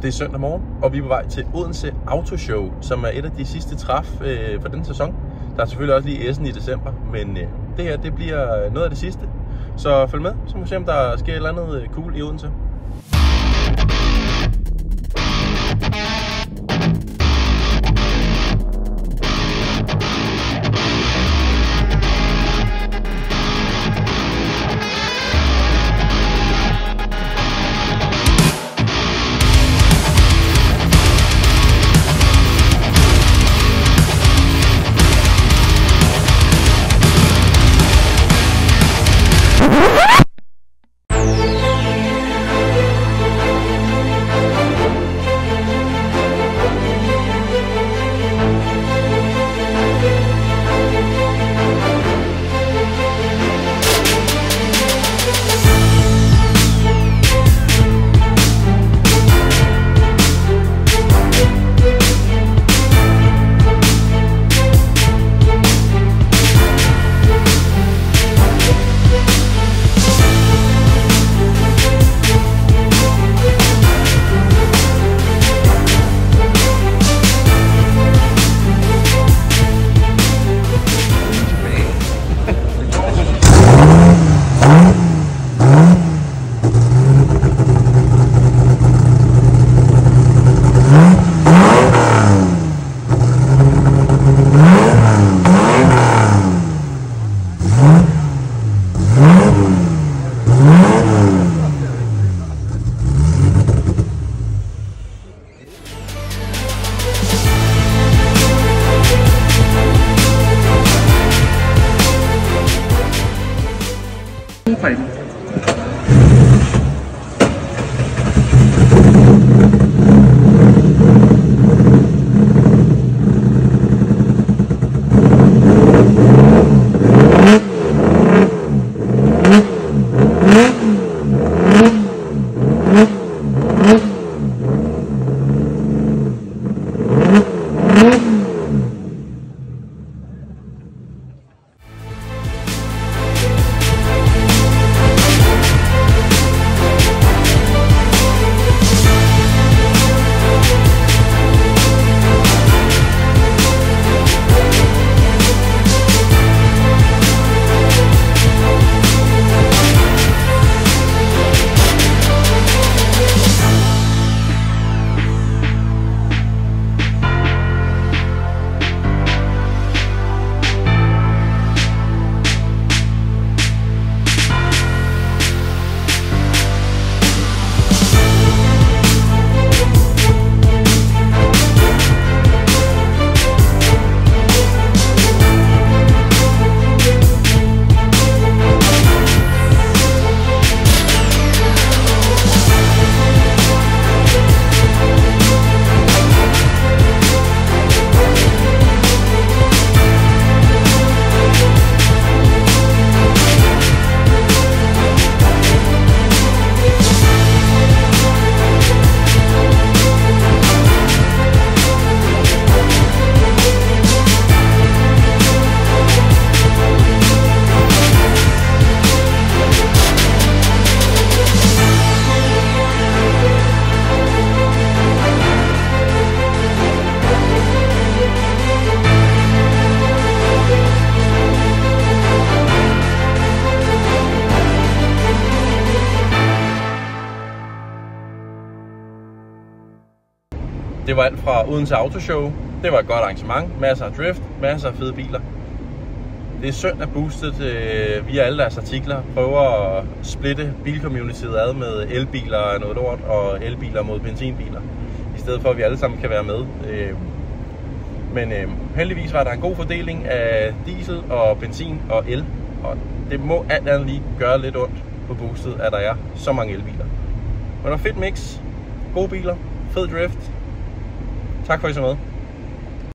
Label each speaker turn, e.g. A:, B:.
A: Det er søndag morgen, og vi er på vej til Odense Autoshow, som er et af de sidste træf for denne sæson. Der er selvfølgelig også lige Essen i december, men det her det bliver noget af det sidste. Så følg med, så må vi se, om der sker et eller andet cool i Odense. Det var alt fra Odense Autoshow. Det var et godt arrangement. Masser af drift, masser af fede biler. Det er synd at Boosted via alle deres artikler prøver at splitte bilcommunityet ad med elbiler og noget lort og elbiler mod benzinbiler, i stedet for at vi alle sammen kan være med. Men heldigvis var der en god fordeling af diesel og benzin og el, og det må alt andet lige gøre lidt ondt på Boosted, at der er så mange elbiler. Men der er fedt mix, gode biler, fed drift. Tak for at I så med.